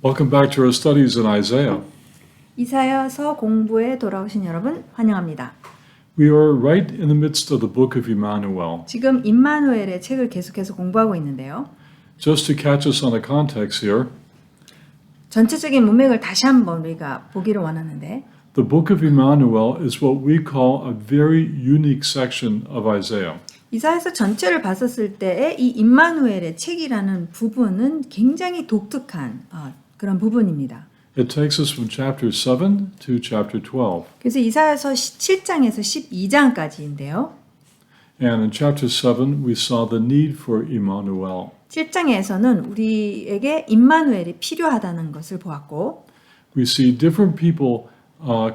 Welcome back to our studies in Isaiah. 이사야서 공부에 돌아오신 여러분 환영합니다. We are right in the midst of the book of Emmanuel. 지금 임마누엘의 책을 계속해서 공부하고 있는데요. Just to catch us on the context here, 전체적인 문맥을 다시 한번 우리가 보기를 원하는데 the book of Emmanuel is what we call a very unique section of Isaiah. 이사야서 전체를 봤었을 때의 이 임마누엘의 책이라는 부분은 굉장히 독특한 그런 부분입니다. It takes us from chapter 7 to chapter 12. 그래서 이사야서 7장에서 12장까지인데요. And in chapter 7, we saw the need for Emmanuel. 7장에서는 우리에게 임마누엘이 필요하다는 것을 보았고 We see different people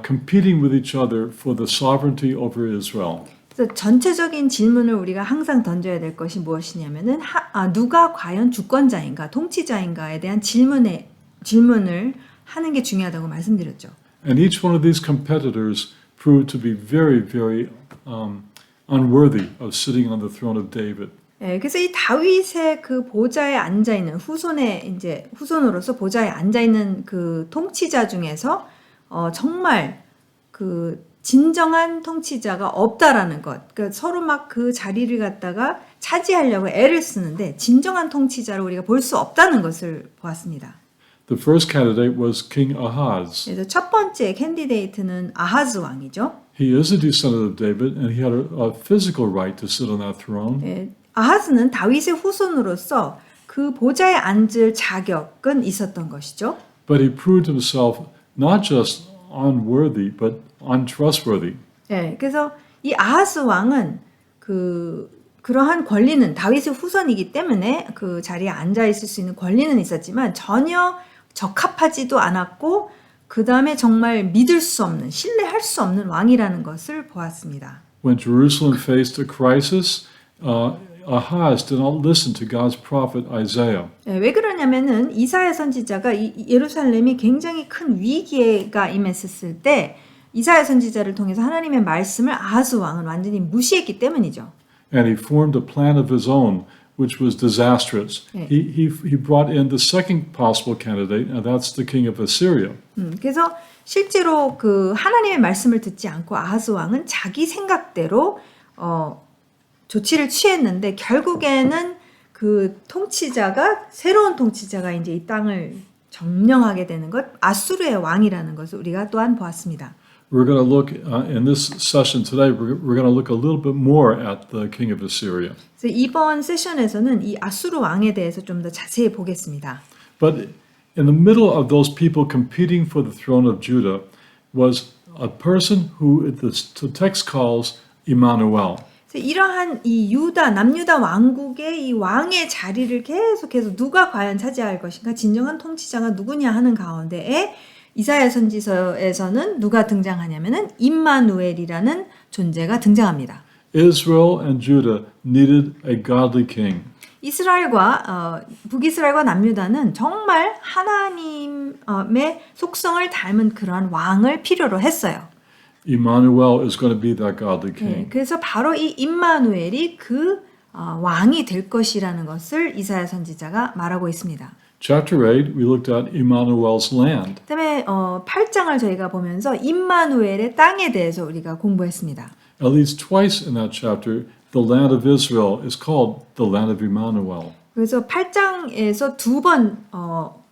competing with each other for the sovereignty over Israel. 그래서 전체적인 질문을 우리가 항상 던져야 될 것이 무엇이냐면은 누가 과연 주권자인가, 통치자인가에 대한 질문을 하는 게 중요하다고 말씀드렸죠. And each one of these competitors proved to be very, very unworthy of sitting on the throne of David. 예, 그래서 이 다윗의 그 보좌에 앉아 있는 후손으로서 보좌에 앉아 있는 그 통치자 중에서 정말 그 진정한 통치자가 없다라는 것. 그러니까 서로 막 그 자리를 갖다가 차지하려고 애를 쓰는데 진정한 통치자를 우리가 볼 수 없다는 것을 보았습니다. The first candidate was King Ahaz. 그래서 첫 번째 캔디데이트는 아하즈 왕이죠. He is a descendant of David, and he had a physical right to sit on that throne. 예, 아하즈는 다윗의 후손으로서 그 보좌에 앉을 자격은 있었던 것이죠. But he proved himself not just unworthy, but untrustworthy. 예, 그래서 이 아하스 왕은 그러한 권리는 다윗의 후손이기 때문에 그 자리에 앉아 있을 수 있는 권리는 있었지만 전혀 적합하지도 않았고 그 다음에 정말 믿을 수 없는, 신뢰할 수 없는 왕이라는 것을 보았습니다. When Jerusalem faced a crisis, Ahaz did not listen to God's prophet Isaiah. 예, 왜 그러냐면은 이사야 선지자가 이 예루살렘이 굉장히 큰 위기가 임했을 때 이사야 선지자를 통해서 하나님의 말씀을 아하스 왕은 완전히 무시했기 때문이죠. And he formed a plan of his own, which was disastrous. 네. He brought in the second possible candidate, and that's the king of Assyria. 그래서 실제로 그 하나님의 말씀을 듣지 않고 아하스 왕은 자기 생각대로 조치를 취했는데 결국에는 그 새로운 통치자가 이제 이 땅을 점령하게 되는 것, 아수르의 왕이라는 것을 우리가 또한 보았습니다. We're going to look in this session today. We're going to look a little bit more at the king of Assyria. 그래서 이번 세션에서는 이 아수르 왕에 대해서 좀 더 자세히 보겠습니다. But in the middle of those people competing for the throne of Judah was a person who the text calls Emmanuel. 그래서 이러한 이 남유다 왕국의 이 왕의 자리를 계속해서 누가 과연 차지할 것인가, 진정한 통치자가 누구냐 하는 가운데에 이사야 선지서에서는 누가 등장하냐면은 임마누엘이라는 존재가 등장합니다. Israel and Judah needed a godly king. 북이스라엘과 남유다는 정말 하나님의 속성을 닮은 그러한 왕을 필요로 했어요. Emmanuel is going to be that godly king. 네, 그래서 바로 이 임마누엘이 그 왕이 될 것이라는 것을 이사야 선지자가 말하고 있습니다. Chapter 8, we looked at Emmanuel's land. 그다음에 8장을 저희가 보면서 임마누엘의 땅에 대해서 우리가 공부했습니다. At least twice in that chapter, the land of Israel is called the land of Emmanuel. 그래서 8장에서 두 번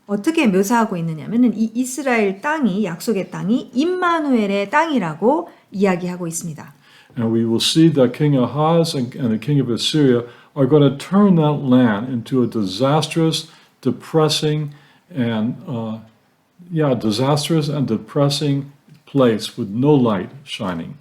어떻게 묘사하고 있느냐면은 이 이스라엘 땅이 약속의 땅이 임마누엘의 땅이라고 이야기하고 있습니다. And we will see that King Ahaz and the king of Assyria are going to turn that land into a disastrous, depressing, and depressing place with no light shining.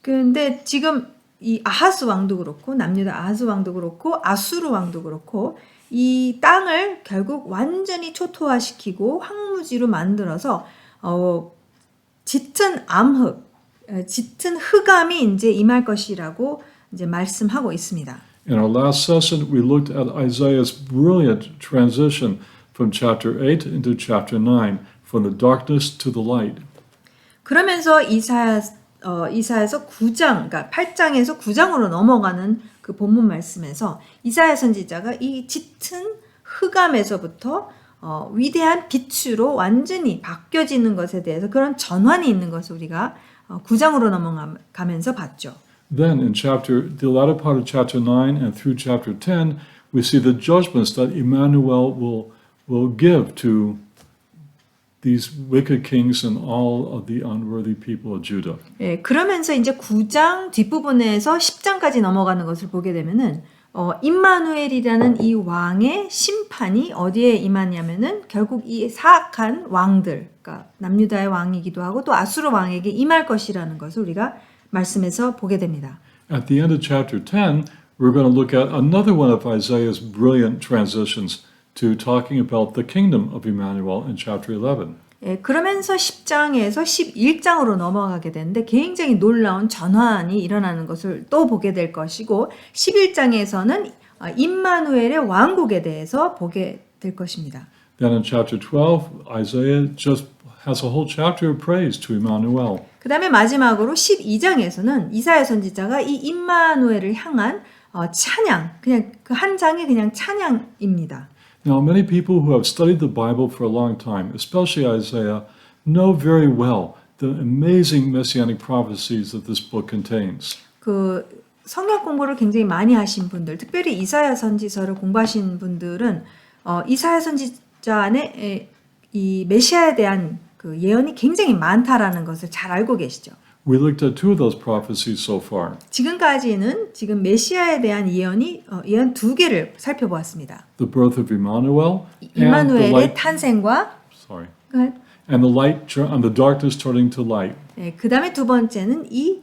근데 지금 이 아하스 왕도 그렇고 남유다 아하스 왕도 그렇고 아수르 왕도 그렇고 이 땅을 결국 완전히 초토화시키고 황무지로 만들어서 짙은 흑암이 이제 임할 것이라고 이제 말씀하고 있습니다. In our last session, we looked at Isaiah's brilliant transition from chapter 8 into chapter 9, from the darkness to the light. 그러면서 이사야서 9장, 그러니까 8장에서 9장으로 넘어가는 그 본문 말씀에서 이사야 선지자가 이 짙은 흑암에서부터 위대한 빛으로 완전히 바뀌어지는 것에 대해서 그런 전환이 있는 것을 우리가 9장으로 넘어가면서 봤죠. Then in the latter part of chapter 9 and through chapter 10, we see the judgments that Emmanuel will give to these wicked kings and all of the unworthy people of Judah. 예, 그러면서 이제 9장 뒷부분에서 10장까지 넘어가는 것을 보게 되면은 임마누엘이라는 이 왕의 심판이 어디에 임하냐면은 결국 이 사악한 왕들, 그러니까 남유다의 왕이기도 하고 또 아수르 왕에게 임할 것이라는 것을 우리가 말씀에서 보게 됩니다. At the end of chapter 10, we're going to look at another one of Isaiah's brilliant transitions to talking about the kingdom of Emmanuel in chapter 11. 예, 그러면서 10장에서 11장으로 넘어가게 되는데 굉장히 놀라운 전환이 일어나는 것을 또 보게 될 것이고 11장에서는 임마누엘의 왕국에 대해서 보게 될 것입니다. Then in chapter 12, Isaiah just has a whole chapter of praise to Emmanuel. 그 다음에 마지막으로 12장에서는 이사야 선지자가 이 임마누엘을 향한 찬양, 그냥 그 한 장이 그냥 찬양입니다. Now, many people who have studied the Bible for a long time, especially Isaiah, know very well the amazing messianic prophecies that this book contains. 그 성경 공부를 굉장히 많이 하신 분들, 특별히 이사야 선지서를 공부하신 분들은 이사야 선지자 안에 이 메시아에 대한 그 예언이 굉장히 많다라는 것을 잘 알고 계시죠. We looked at two of those prophecies so far. 지금까지는 지금 메시아에 대한 예언 두 개를 살펴보았습니다. The birth of Emmanuel and the 임마누엘의 light, 탄생과 and the darkness turning to light. 네, 그 다음에 두 번째는 이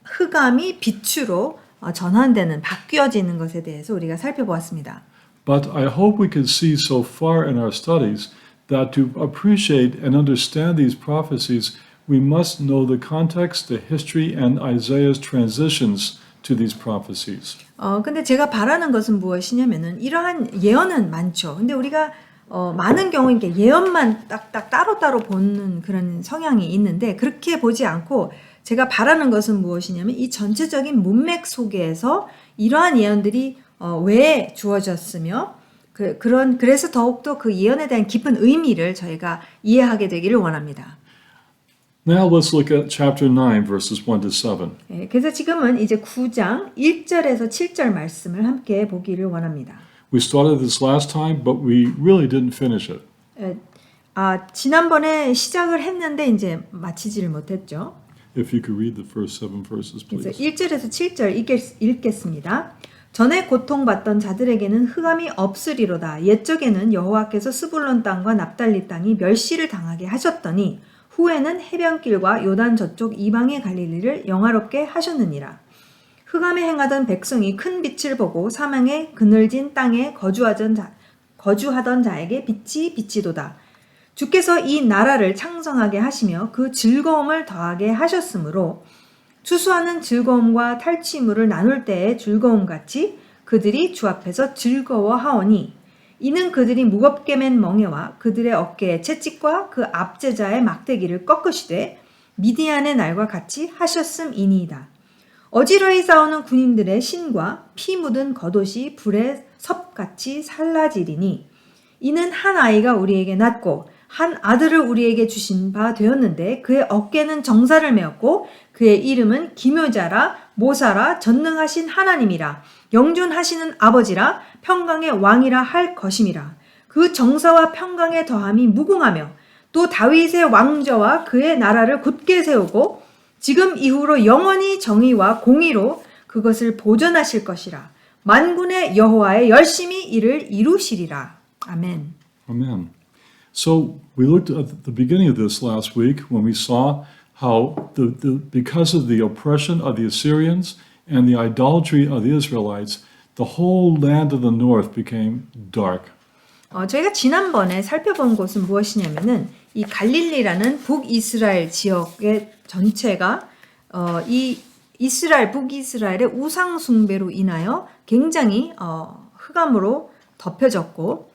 흑암이 빛으로 전환되는 바뀌어지는 것에 대해서 우리가 살펴보았습니다. But I hope we can see so far in our studies that to appreciate and understand these prophecies, we must know the context, the history, and Isaiah's transitions to these prophecies. 근데 제가 바라는 것은 무엇이냐면은 이러한 예언은 많죠. 근데 우리가 많은 경우에 이렇게 예언만 딱딱 따로따로 보는 그런 성향이 있는데 그렇게 보지 않고 제가 바라는 것은 무엇이냐면 이 전체적인 문맥 속에서 이러한 예언들이 왜 주어졌으며 그래서 더욱더 그 예언에 대한 깊은 의미를 저희가 이해하게 되기를 원합니다. Now let's look at chapter 9, verses 1 to 7. 네, 그래서 지금은 이제 9장 1절에서 7절 말씀을 함께 보기를 원합니다. We started this last time, but we really didn't finish it. 지난번에 시작을 했는데 이제 마치지를 못했죠. If you could read the first 7 verses, 그래서 please. 1절에서 7절 읽겠습니다. 전에 고통받던 자들에게는 흑암이 없으리로다. 옛적에는 여호와께서 스불론 땅과 납달리 땅이 멸시를 당하게 하셨더니 후에는 해변길과 요단 저쪽 이방의 갈릴리를 영화롭게 하셨느니라. 흑암에 행하던 백성이 큰 빛을 보고 사망의 그늘진 땅에 거주하던 자에게 빛이 비치도다. 주께서 이 나라를 창성하게 하시며 그 즐거움을 더하게 하셨으므로 추수하는 즐거움과 탈취물을 나눌 때의 즐거움같이 그들이 주 앞에서 즐거워하오니 이는 그들이 무겁게 맨 멍에와 그들의 어깨에 채찍과 그 압제자의 막대기를 꺾으시되 미디안의 날과 같이 하셨음이니이다. 어지러이 싸우는 군인들의 신과 피 묻은 겉옷이 불에 섭같이 살라지리니 이는 한 아이가 우리에게 낳고 한 아들을 우리에게 주신 바 되었는데 그의 어깨는 정사를 메었고 그의 이름은 기묘자라 모사라 전능하신 하나님이라 영존하시는 아버지라 평강의 왕이라 할 것임이라. 그 정사와 평강의 더함이 무궁하며 또 다윗의 왕저와 그의 나라를 굳게 세우고 지금 이후로 영원히 정의와 공의로 그것을 보존하실 것이라. 만군의 여호와의 열심히 이를 이루시리라. 아멘. Amen. So we looked at the beginning of this last week when we saw how because of the oppression of the Assyrians and the idolatry of the Israelites, the whole land of the north became dark. 저희가 지난번에 살펴본 곳은 무엇이냐면은 이 갈릴리라는 북이스라엘 지역의 전체가 이 북이스라엘의 우상 숭배로 인하여 굉장히 흑암으로 덮여졌고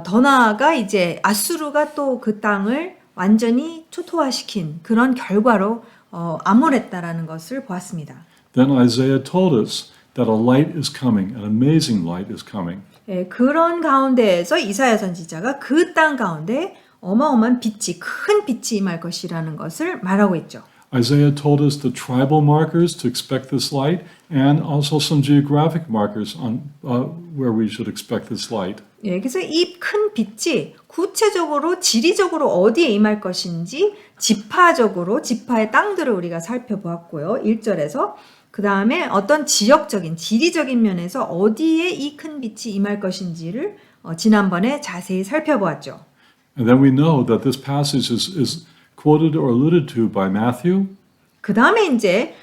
더 나아가 이제 아수르가 또 그 땅을 완전히 초토화시킨 그런 결과로 암울했다라는 것을 보았습니다. Then Isaiah told us that a light is coming, an amazing light is coming. 예, 그런 가운데에서 이사야 선지자가 그 땅 가운데 어마어마한 빛이 큰 빛이 임할 것이라는 것을 말하고 있죠. Isaiah told us the tribal markers to expect this light and also some geographic markers on where we should expect this light. 예, 그래서 이 큰 빛이 구체적으로 지리적으로 어디에 임할 것인지 지파적으로 지파의 땅들을 우리가 살펴보았고요. 1절에서 그 다음에 어떤 지역적인 지리적인 면에서 어디에 이 큰 빛이 임할 것인지를 지난번에 자세히 살펴보았죠. And then we know that this passage is quoted or alluded to by Matthew. 그 다음에 이제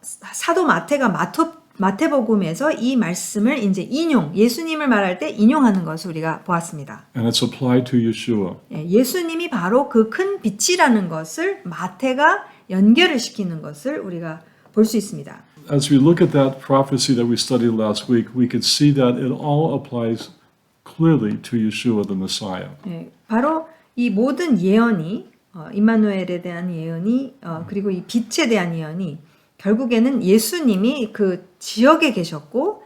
사도 마태가 마태복음에서 이 말씀을 이제 예수님을 말할 때 인용하는 것을 우리가 보았습니다. And it's applied to Yeshua. 예수님이 바로 그 큰 빛이라는 것을 마태가 연결을 시키는 것을 우리가 볼 수 있습니다. As we look at that prophecy that we studied last week, we could see that it all applies clearly to Yeshua the Messiah. 바로 이 모든 예언이 임마누엘에 대한 예언이 그리고 이 빛에 대한 예언이 결국에는 예수님이 그 지역에 계셨고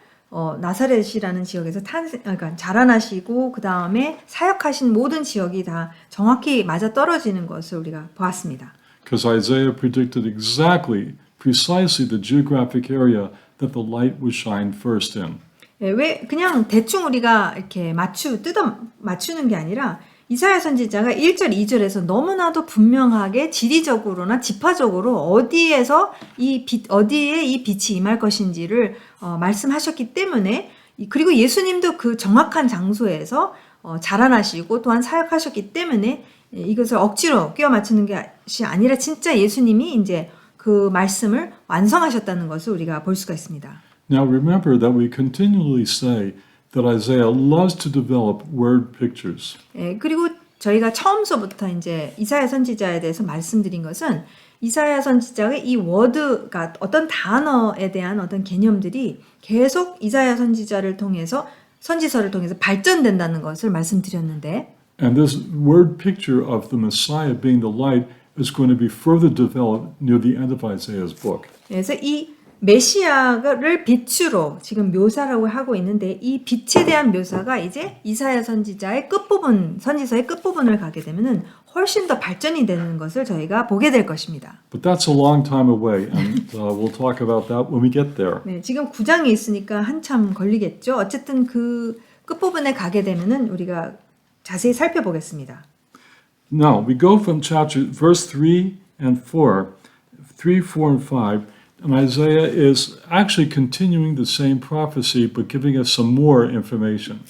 나사렛이라는 지역에서 그러니까 자라나시고 그 다음에 사역하신 모든 지역이 다 정확히 맞아 떨어지는 것을 우리가 보았습니다. Because Isaiah predicted precisely the geographic area that the light would shine first in. 왜 그냥 대충 우리가 이렇게 맞추는 게 아니라 이사야 선지자가 1절, 2절에서 너무나도 분명하게 지리적으로나 지파적으로 어디에 이 빛이 임할 것인지를 말씀하셨기 때문에 그리고 예수님도 그 정확한 장소에서 자라나시고 또한 사역하셨기 때문에 이것을 억지로 끼워 맞추는 것이 아니라 진짜 예수님이 이제 그 말씀을 완성하셨다는 것을 우리가 볼 수가 있습니다. Now remember that we continually say that Isaiah loves to develop word pictures. 그리고 저희가 처음서부터 이제 이사야 선지자에 대해서 말씀드린 것은 이사야 선지자의 이 워드가 어떤 단어에 대한 어떤 개념들이 계속 이사야 선지서를 통해서 발전된다는 것을 말씀드렸는데 And this word picture of the Messiah being the light is going to be further developed near the end of Isaiah's book. 그래서 이 메시아를 빛으로 지금 묘사라고 하고 있는데 이 빛에 대한 묘사가 이제 이사야 선지자의 선지서의 끝부분을 가게 되면은 훨씬 더 발전이 되는 것을 저희가 보게 될 것입니다. But that's a long time away, and we'll talk about that when we get there. 네, 지금 9장에 있으니까 한참 걸리겠죠. 어쨌든 그 끝부분에 가게 되면은 우리가 자세히 살펴보겠습니다. Now, we go from verse 3 and 4, 3, 4, and 5, and Isaiah is actually continuing the same prophecy, but giving us some more information.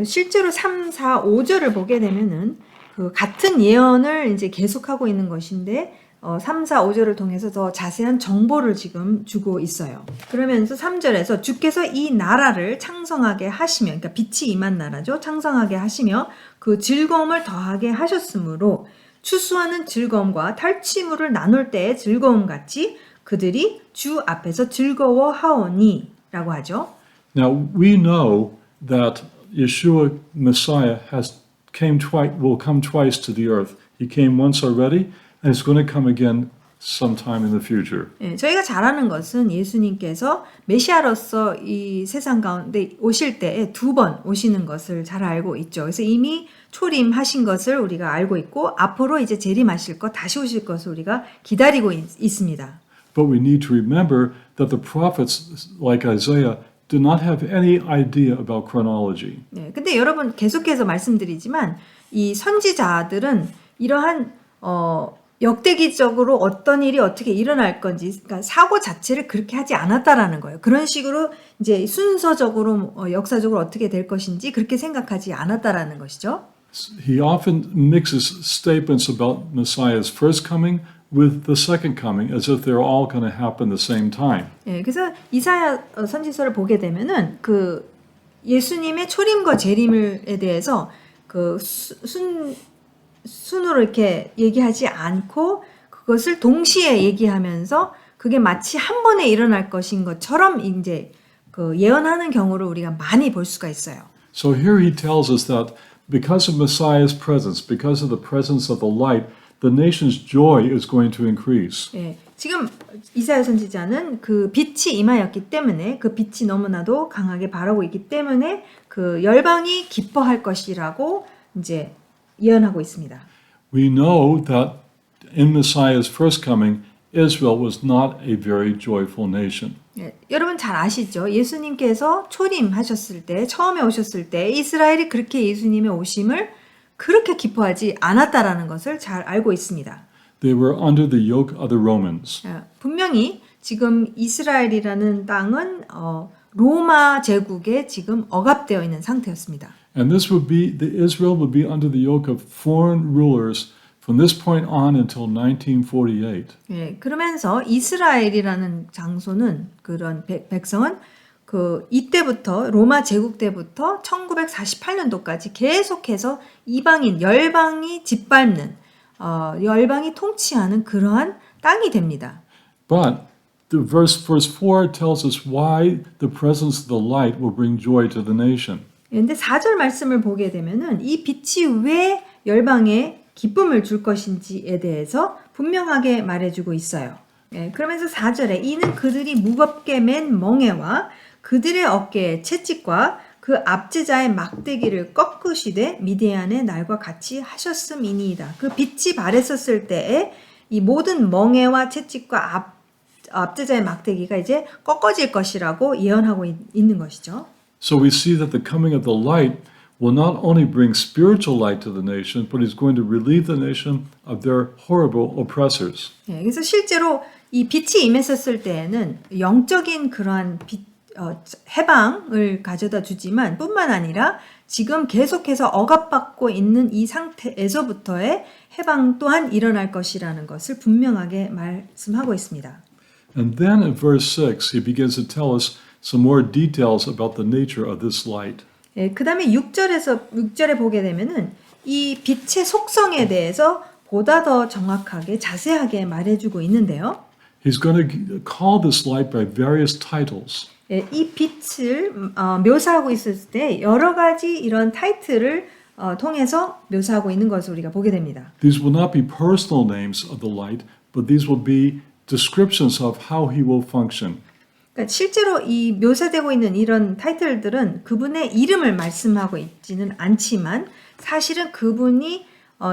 실제로 3, 4, 5절을 보게 되면은 그 같은 예언을 이제 계속하고 있는 것인데 3, 4, 5절을 통해서 더 자세한 정보를 지금 주고 있어요. 그러면서 3절에서 주께서 이 나라를 창성하게 하시며, 그러니까 빛이 임한 나라죠. 창성하게 하시며 그 즐거움을 더하게 하셨으므로 추수하는 즐거움과 탈취물을 나눌 때의 즐거움 같이 그들이 주 앞에서 즐거워하오니 라고 하죠. Now, we know that Yeshua, Messiah, will come twice to the earth. He came once already, and he's going to come again sometime in the future. 저희가 잘 아는 것은 예수님께서 메시아로서 이 세상 가운데 오실 때에 2번 오시는 것을 잘 알고 있죠. 그래서 이미 초림하신 것을 우리가 알고 있고 앞으로 이제 재림하실 것, 다시 오실 것을 우리가 기다리고 있습니다. But we need to remember that the prophets, like Isaiah, do not have any idea about chronology. 네, 근데 여러분 계속해서 말씀드리지만 이 선지자들은 이러한 역대기적으로 어떤 일이 어떻게 일어날 건지, 그러니까 사고 자체를 그렇게 하지 않았다라는 거예요. 그런 식으로 이제 순서적으로 역사적으로 어떻게 될 것인지 그렇게 생각하지 않았다라는 것이죠. He often mixes statements about Messiah's first coming with the second coming, as if they're all going to happen the same time. 예, 그래서 이사야 선지서를 보게 되면은 그 예수님의 초림과 재림에 대해서 그 순으로 이렇게 얘기하지 않고 그것을 동시에 얘기하면서 그게 마치 한 번에 일어날 것인 것처럼 이제 그 예언하는 경우를 우리가 많이 볼 수가 있어요. So here he tells us that because of Messiah's presence, because of the presence of the light, the nation's joy is going to increase. 예, 지금 이사야 선지자는 그 빛이 임하였기 때문에 그 빛이 너무나도 강하게 바라고 있기 때문에 그 열방이 기뻐할 것이라고 이제 예언하고 있습니다. We know that in Messiah's first coming, Israel was not a very joyful nation. 예, 여러분 잘 아시죠? 예수님께서 초림하셨을 때, 처음에 오셨을 때 이스라엘이 그렇게 예수님의 오심을 그렇게 기뻐하지 않았다라는 것을 잘 알고 있습니다. They were under the yoke of the Romans. 분명히 지금 이스라엘이라는 땅은 로마 제국에 지금 억압되어 있는 상태였습니다. And Israel would be under the yoke of foreign rulers from this point on until 1948. 예, 그러면서 이스라엘이라는 장소는 그런 백성은 그 이때부터 로마 제국 때부터 1948년도까지 계속해서 이방인 열방이 짓밟는 열방이 통치하는 그러한 땅이 됩니다. But the verse 4 tells us why the presence of the light will bring joy to the nation. 그런데 4절 말씀을 보게 되면은 이 빛이 왜 열방에 기쁨을 줄 것인지에 대해서 분명하게 말해주고 있어요. 예, 그러면서 4절에 이는 그들이 무겁게 맨 멍에와 그들의 어깨에 채찍과 그 압제자의 막대기를 꺾으시되 미디안의 날과 같이 하셨음이니이다. 그 빛이 발했었을 때에 이 모든 멍에와 채찍과 압제자의 막대기가 이제 꺾어질 것이라고 예언하고 있는 것이죠. So we see that the coming of the light will not only bring spiritual light to the nation, but is going to relieve the nation of their horrible oppressors. 예, 그래서 실제로 이 빛이 임했었을 때에는 영적인 그러한 해방을 가져다 주지만 뿐만 아니라 지금 계속해서 억압받고 있는 이 상태에서부터의 해방 또한 일어날 것이라는 것을 분명하게 말씀하고 있습니다. And then in verse 6, he begins to tell us some more details about the nature of this light. 예, 그 다음에 6절에 보게 되면은 이 빛의 속성에 대해서 보다 더 정확하게 자세하게 말해주고 있는데요. He's going to call this light by various titles. 예, 이 빛을 묘사하고 있을 때 여러 가지 이런 타이틀을 통해서 묘사하고 있는 것을 우리가 보게 됩니다. These will not be personal names of the light, but these will be descriptions of how he will function. 그러니까 실제로 이 묘사되고 있는 이런 타이틀들은 그분의 이름을 말씀하고 있지는 않지만 사실은 그분이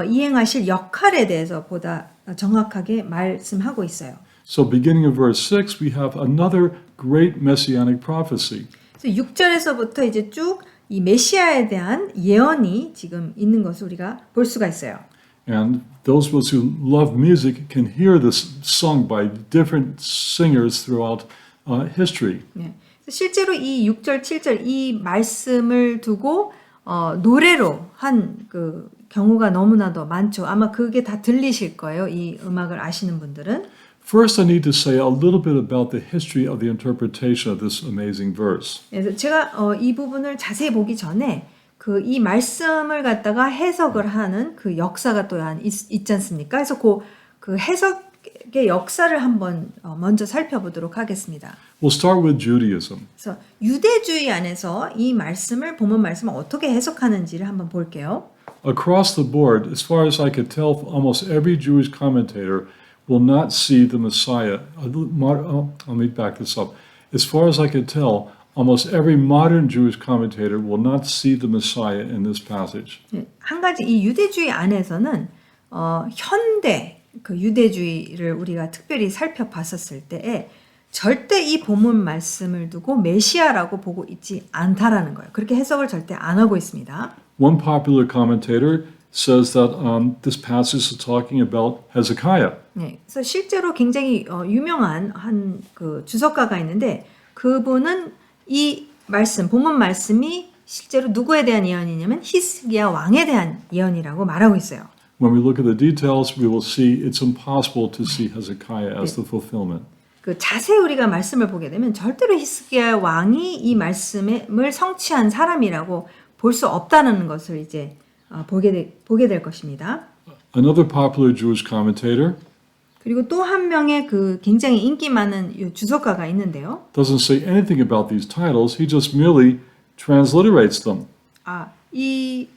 이행하실 역할에 대해서 보다 정확하게 말씀하고 있어요. So beginning of verse 6, we have another great messianic prophecy. 그래서 6절에서부터 이제 쭉 이 메시아에 대한 예언이 지금 있는 것을 우리가 볼 수가 있어요. And those of us who love music can hear this sung by different singers throughout history. 네. 실제로 이 6절, 7절 이 말씀을 두고 노래로 한 그 경우가 너무나도 많죠. 아마 그게 다 들리실 거예요. 이 음악을 아시는 분들은. First, I need to say a little bit about the history of the interpretation of this amazing verse. 그래서 제가 이 부분을 자세히 보기 전에 그 이 말씀을 갖다가 해석을 하는 그 역사가 또한 있지 않습니까? 그래서 그 해석의 역사를 한번 먼저 살펴보도록 하겠습니다. We'll start with Judaism. 그래서 유대주의 안에서 이 말씀을 본문 말씀을 어떻게 해석하는지를 한번 볼게요. Across the board, as far as I could tell, almost every Jewish commentator will not see the Messiah. Let me back this up. As far as I could tell, almost every modern Jewish commentator will not see the Messiah in this passage. 한 가지 이 유대주의 안에서는 현대 그 유대주의를 우리가 특별히 살펴봤었을 때에 절대 이 본문 말씀을 두고 메시아라고 보고 있지 않다라는 거예요. 그렇게 해석을 절대 안 하고 있습니다. One popular commentator says that this passage is talking about Hezekiah. 네, 그래서 실제로 굉장히 유명한 한 그 주석가가 있는데 그분은 이 말씀, 본문 말씀이 실제로 누구에 대한 예언이냐면 히스기야 왕에 대한 예언이라고 말하고 있어요. When we look at the details, we will see it's impossible to see Hezekiah as the fulfillment. 그 자세히 우리가 말씀을 보게 되면 절대로 히스기야 왕이 이 말씀을 성취한 사람이라고 볼 수 없다는 것을 이제 보게 될 것입니다. Another popular Jewish commentator 그리고 또 한 명의 그 굉장히 인기 많은 주석가가 있는데요. doesn't say anything about these titles. He just merely transliterates them. 이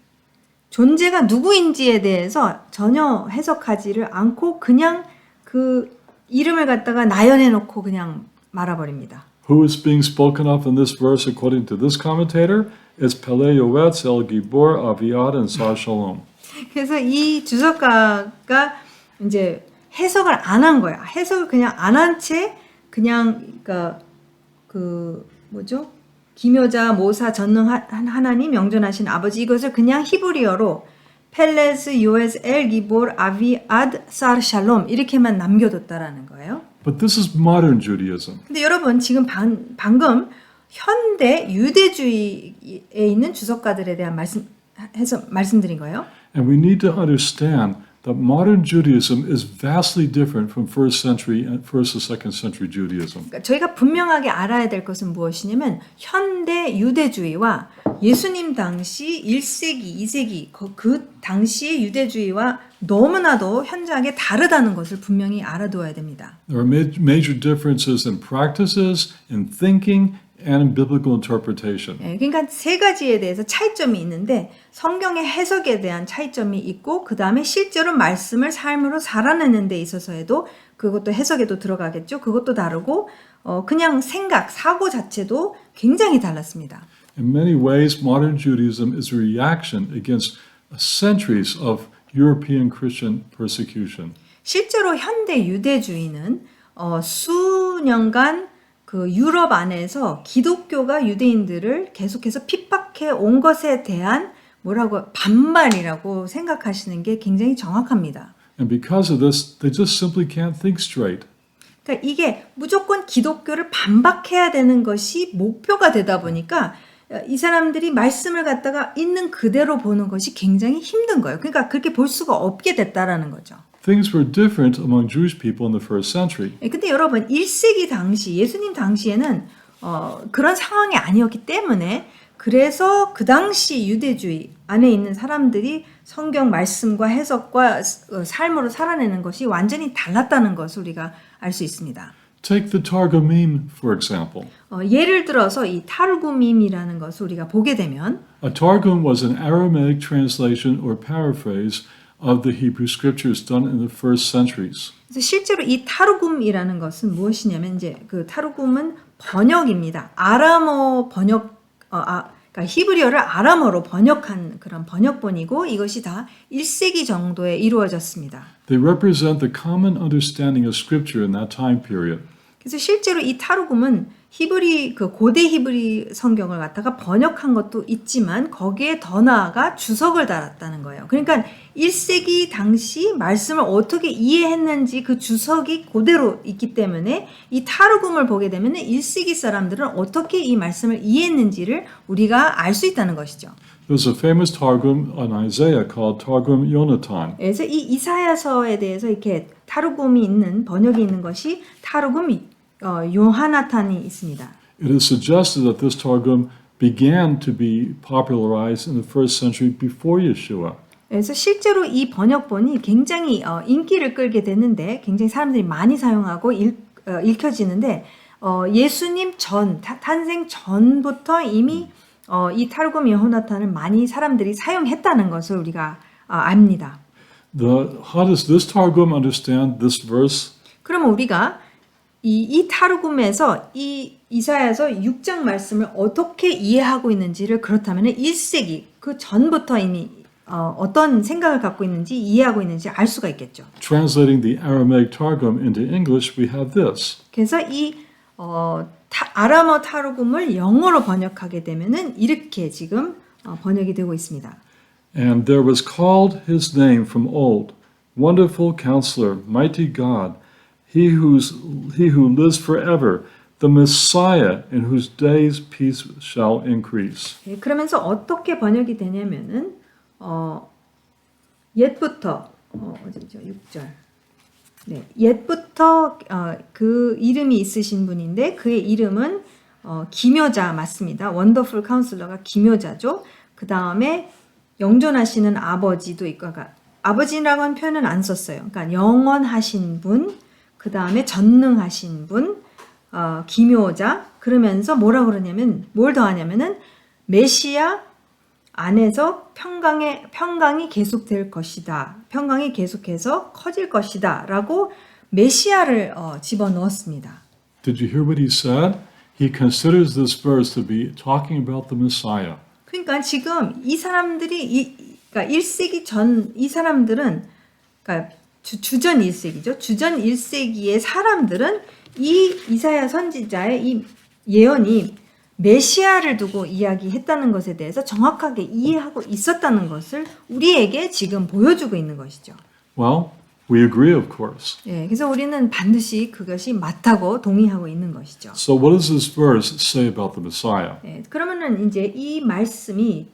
존재가 누구인지에 대해서 전혀 해석하지를 않고 그냥 그 이름을 갖다가 나열해 놓고 그냥 말아버립니다. Who is being spoken of in this verse according to this commentator? It's Peleoetz, El Gibor, Aviad, and Sar Shalom. 그래서 이 주석가가 이제 해석을 안 한 거야. 해석을 그냥 안 한 채 그냥 그러니까 그 뭐죠? 기묘자, 모사, 전능한 하나님, 영존하신 아버지 이것을 그냥 히브리어로 펠레스, 요에스, 엘, 기볼, 아비아드, 살, 샬롬 이렇게만 남겨뒀다라는 거예요. But this is modern Judaism. 근데 여러분 지금 방금 현대 유대주의에 있는 주석가들에 대한 말씀드린 거예요. And we need to understand that modern Judaism is vastly different from first to second century Judaism. 그러니까 저희가 분명하게 알아야 될 것은 무엇이냐면 현대 유대주의와 예수님 당시 1세기, 2세기 그 당시의 유대주의와 너무나도 현저하게 다르다는 것을 분명히 알아둬야 됩니다. There are major differences in practices, in thinking, and in biblical interpretation. 그러니까 세 가지에 대해서 차이점이 있는데 성경의 해석에 대한 차이점이 있고 그 다음에 실제로 말씀을 삶으로 살아내는 데 있어서에도 그것도 해석에도 들어가겠죠. 그것도 다르고 그냥 생각, 사고 자체도 굉장히 달랐습니다. In many ways, modern Judaism is a reaction against centuries of European Christian persecution. 실제로 현대 유대주의는 수년간 그 유럽 안에서 기독교가 유대인들을 계속해서 핍박해 온 것에 대한 뭐라고 반발이라고 생각하시는 게 굉장히 정확합니다. And because of this, they just simply can't think straight. 그러니까 이게 무조건 기독교를 반박해야 되는 것이 목표가 되다 보니까 이 사람들이 말씀을 갖다가 있는 그대로 보는 것이 굉장히 힘든 거예요. 그러니까 그렇게 볼 수가 없게 됐다라는 거죠. Things were different among Jewish people in the first century. 근데 여러분 1세기 당시 예수님 당시에는 그런 상황이 아니었기 때문에 그래서 그 당시 유대주의 안에 있는 사람들이 성경 말씀과 해석과 삶으로 살아내는 것이 완전히 달랐다는 것을 우리가 알 수 있습니다. Take the Targumim, for example. 예를 들어서 이 타르구밈이라는 것을 우리가 보게 되면 A Targum was an Aramaic translation or paraphrase of the Hebrew scriptures done in the first centuries. 그래서 실제로 이 타르굼이라는 것은 무엇이냐면 이제 그 타르굼은 번역입니다. 아람어 번역 그러니까 히브리어를 아람어로 번역한 그런 번역본이고 이것이 다 1세기 정도에 이루어졌습니다. They represent the common understanding of scripture in that time period. 그래서 실제로 이 타르굼은 히브리 그 고대 히브리 성경을 갖다가 번역한 것도 있지만 거기에 더 나아가 주석을 달았다는 거예요. 그러니까 1세기 당시 말씀을 어떻게 이해했는지 그 주석이 그대로 있기 때문에 이 타르굼을 보게 되면 1세기 사람들은 어떻게 이 말씀을 이해했는지를 우리가 알 수 있다는 것이죠. There's a famous Targum on Isaiah called Targum Yonatan. 그래서 이 이사야서에 대해서 이렇게 타르굼이 있는 번역이 있는 것이 타르굼 요하나탄이 있습니다. It is suggested that this Targum began to be popularized in the first century before Yeshua. 그래서 실제로 이 번역본이 굉장히 인기를 끌게 됐는데 굉장히 사람들이 많이 사용하고 읽혀지는데 예수님 탄생 전부터 이미 이 타르굼 요하나탄을 많이 사람들이 사용했다는 것을 우리가 압니다. How does this Targum understand this verse? 그러면 우리가 이 타르굼에서 이 이사야서 6장 말씀을 어떻게 이해하고 있는지를 그렇다면 1세기 그 전부터 이미 어떤 생각을 갖고 있는지 이해하고 있는지 알 수가 있겠죠. Translating the Aramaic Targum into English, we have this. 그래서 이 아람어 타르굼을 영어로 번역하게 되면은 이렇게 지금 번역이 되고 있습니다. And there was called his name from old, Wonderful Counselor, Mighty God, He who lives forever, the Messiah in whose days peace shall increase. 그러면서 어떻게 번역이 되냐면은 옛부터 어디죠? 6절. 네, 옛부터 그 이름이 있으신 분인데 그의 이름은 기묘자 맞습니다. 원더풀 카운슬러가 기묘자죠. 그 다음에 영존하시는 아버지도 있고, 그러니까 아버지라고는 표현은 안 썼어요. 그러니까 영원하신 분, 그 다음에 전능하신 분, 기묘자. 그러면서 뭐라 그러냐면 뭘 더하냐면은 메시아, 안에서 평강이 계속될 것이다. 평강이 계속해서 커질 것이다. 라고 메시아를 집어넣었습니다. Did you hear what he said? He considers this verse to be talking about the Messiah. 그러니까 지금 이 사람들이 그러니까 1세기 전 이 사람들은 그러니까 주전 1세기죠. 주전 1세기의 사람들은 이 이사야 선지자의 이 예언이 메시아를 두고 이야기했다는 것에 대해서 정확하게 이해하고 있었다는 것을 우리에게 지금 보여주고 있는 것이죠. Well, we agree, of course. 예, 그래서 우리는 반드시 그것이 맞다고 동의하고 있는 것이죠. So what does this verse say about the Messiah? 예, 그러면은 이제 이 말씀이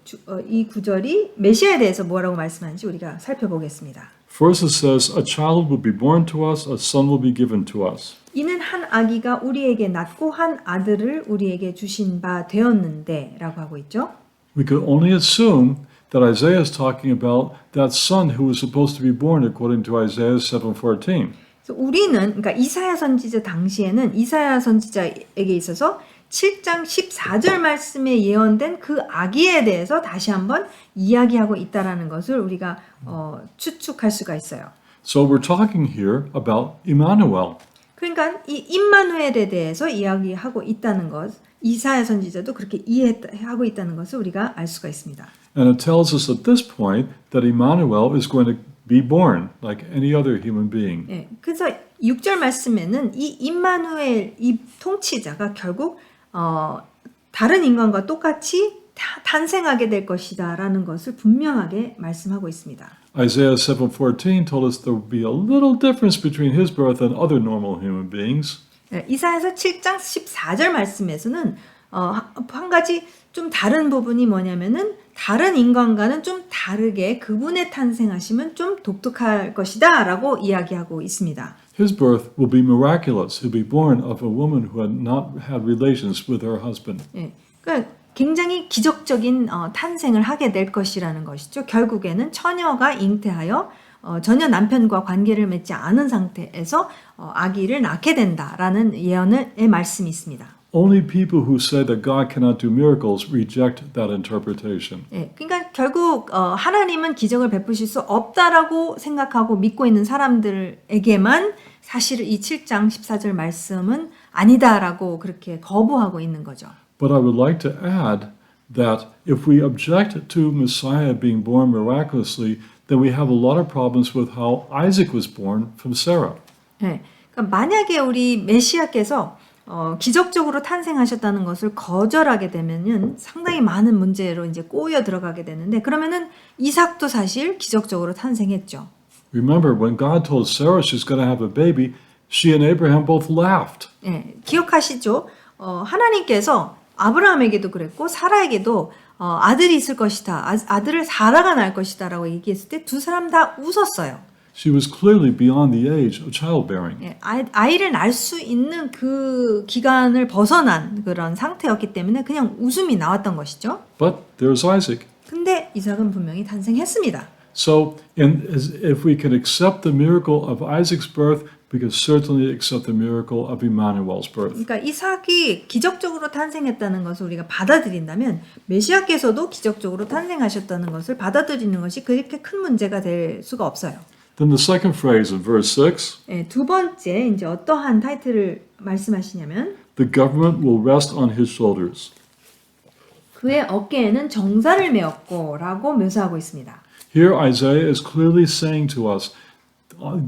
이 구절이 메시아에 대해서 뭐라고 말씀하는지 우리가 살펴보겠습니다. First it says, A child will be born to us, a son will be given to us. 이는 한 아기가 우리에게 낳고 한 아들을 우리에게 주신 바 되었는데 라고 하고 있죠. We could only assume that Isaiah is talking about that son who was supposed to be born according to Isaiah 7:14. 그래서 우리는 그러니까 이사야 선지자 당시에는 이사야 선지자에게 있어서 7장 14절 말씀에 예언된 그 아기에 대해서 다시 한번 이야기하고 있다라는 것을 우리가 추측할 수가 있어요. So we're talking here about Emmanuel. 그러니까 이 임마누엘에 대해서 이야기하고 있다는 것, 이사야 선지자도 그렇게 이해하고 있다는 것을 우리가 알 수가 있습니다. And it tells us at this point that Emmanuel is going to be born like any other human being. 예, 그래서 6절 말씀에는 이 임마누엘 이 통치자가 결국 다른 인간과 똑같이 탄생하게 될 것이다라는 것을 분명하게 말씀하고 있습니다. Isaiah 7:14 told us there would be a little difference between his birth and other normal human beings. 예, 이사야서 7장 14절 말씀에서는 한 가지 좀 다른 부분이 뭐냐면은 다른 인간과는 좀 다르게 그분의 탄생하심은 좀 독특할 것이다라고 이야기하고 있습니다. His birth will be miraculous. He'll be born of a woman who had not had relations with her husband. 예, 그러니까 굉장히 기적적인 탄생을 하게 될 것이라는 것이죠. 결국에는 처녀가 잉태하여 전혀 남편과 관계를 맺지 않은 상태에서 아기를 낳게 된다라는 예언의 말씀이 있습니다. Only people who say that God cannot do miracles reject that interpretation. 예, 그러니까 결국 하나님은 기적을 베푸실 수 없다라고 생각하고 믿고 있는 사람들에게만 사실 이 7장 14절 말씀은 아니다라고 그렇게 거부하고 있는 거죠. But I would like to add that if we object to Messiah being born miraculously, then we have a lot of problems with how Isaac was born from Sarah. 예, 그러니까 만약에 우리 메시아께서 기적적으로 탄생하셨다는 것을 거절하게 되면은 상당히 많은 문제로 이제 꼬여 들어가게 되는데 그러면은 이삭도 사실 기적적으로 탄생했죠. Remember, when God told Sarah she's going to have a baby, she and Abraham both laughed. 예, 기억하시죠? 하나님께서 아브라함에게도 그랬고 사라에게도 아들이 있을 것이다. 아들을 사라가 낳을 것이다라고 얘기했을 때 두 사람 다 웃었어요. She was clearly beyond the age of childbearing. 예, 아이를 낳을 수 있는 그 기간을 벗어난 그런 상태였기 때문에 그냥 웃음이 나왔던 것이죠. But there's Isaac. 근데 이삭은 분명히 탄생했습니다. So, if we can accept the miracle of Isaac's birth, we can certainly accept the miracle of Emmanuel's birth. 그러니까 이삭이 기적적으로 탄생했다는 것을 우리가 받아들인다면 메시아께서도 기적적으로 탄생하셨다는 것을 받아들이는 것이 그렇게 큰 문제가 될 수가 없어요. Then the second phrase in verse 6, 네, 두 번째 이제 어떠한 타이틀을 말씀하시냐면 the government will rest on his shoulders. 그의 어깨에는 정사를 메었고라고 묘사하고 있습니다. Here Isaiah is clearly saying to us,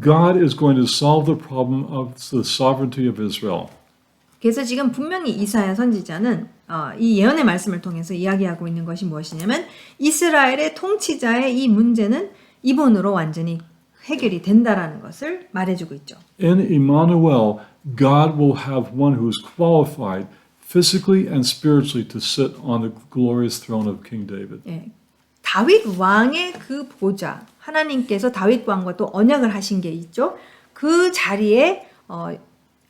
God is going to solve the problem of the sovereignty of Israel. 그래서 지금 분명히 이사야 선지자는 이 예언의 말씀을 통해서 이야기하고 있는 것이 무엇이냐면 이스라엘의 통치자의 이 문제는 이분으로 완전히 해결이 된다라는 것을 말해주고 있죠. In Emmanuel, God will have one who is qualified physically and spiritually to sit on the glorious throne of King David. 예, 다윗 왕의 그 보좌, 하나님께서 다윗 왕과 또 언약을 하신 게 있죠. 그 자리에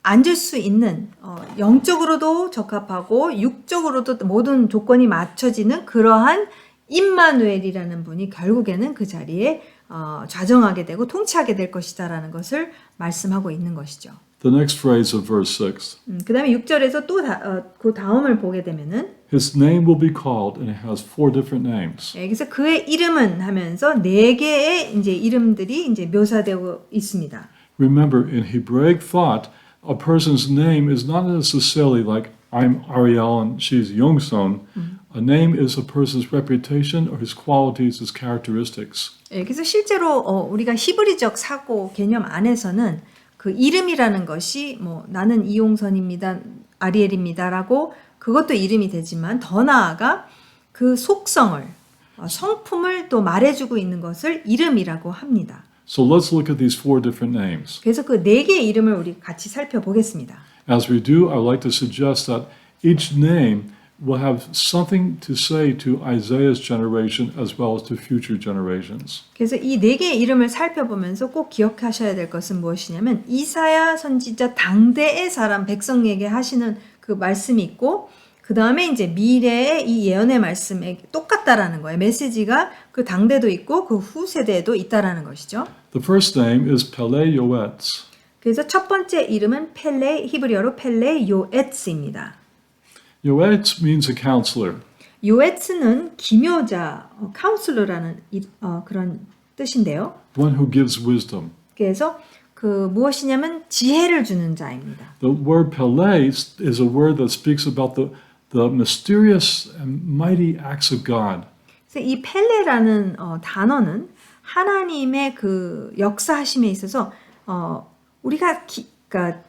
앉을 수 있는 영적으로도 적합하고 육적으로도 모든 조건이 맞춰지는 그러한 임마누엘이라는 분이 결국에는 그 자리에 좌정하게 되고 통치하게 될 것이다라는 것을 말씀하고 있는 것이죠. The next phrase of verse 6. 그 다음에 6절에서 또 그 다음을 보게 되면은 His name will be called, and it has 4 different names. 예, 그래서 그의 이름은 하면서 4개의 이제 이름들이 이제 묘사되고 있습니다. Remember, in Hebraic thought, a person's name is not necessarily like I'm Ariel and she's Youngson. A name is a person's reputation or his qualities, his characteristics. 예, 그래서 실제로 우리가 히브리적 사고 개념 안에서는 그 이름이라는 것이 뭐 나는 이용선입니다, 아리엘입니다라고 그것도 이름이 되지만 더 나아가 그 속성을 성품을 또 말해주고 있는 것을 이름이라고 합니다. So let's look at these 4 different names. 그래서 그 4개의 이름을 우리 같이 살펴보겠습니다. As we do, I would like to suggest that each name will have something to say to Isaiah's generation as well as to future generations. 그래서 이 4개의 이름을 살펴보면서 꼭 기억하셔야 될 것은 무엇이냐면 이사야 선지자 당대의 사람 백성에게 하시는 그 말씀이 있고 그 다음에 이제 미래의 이 예언의 말씀에 똑같다라는 거예요. 메시지가 그 당대도 있고 그 후세대에도 있다라는 것이죠. The first name is Pele Yoetz. 그래서 첫 번째 이름은 펠레, 히브리어로 펠레 요에츠입니다. Yoetz means a counselor. 요에츠는 기묘자, 카운슬러라는 그런 뜻인데요. One who gives wisdom. 그래서 그 무엇이냐면 지혜를 주는 자입니다. The word Pele is a word that speaks about the mysterious and mighty acts of God. 그래서 이 펠레라는 단어는 하나님의 그 역사하심에 있어서 우리가 그러니까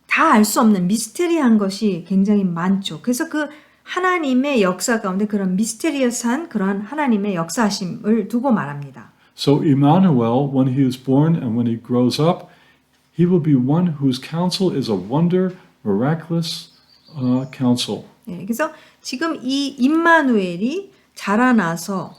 다 알 수 없는 미스테리한 것이 굉장히 많죠. 그래서 그 하나님의 역사 가운데 그런 미스테리어스한 그런 하나님의 역사하심을 두고 말합니다. So Emmanuel, when he is born and when he grows up, he will be one whose counsel is a wonder, miraculous counsel. 네, 그래서 지금 이 임마누엘이 자라나서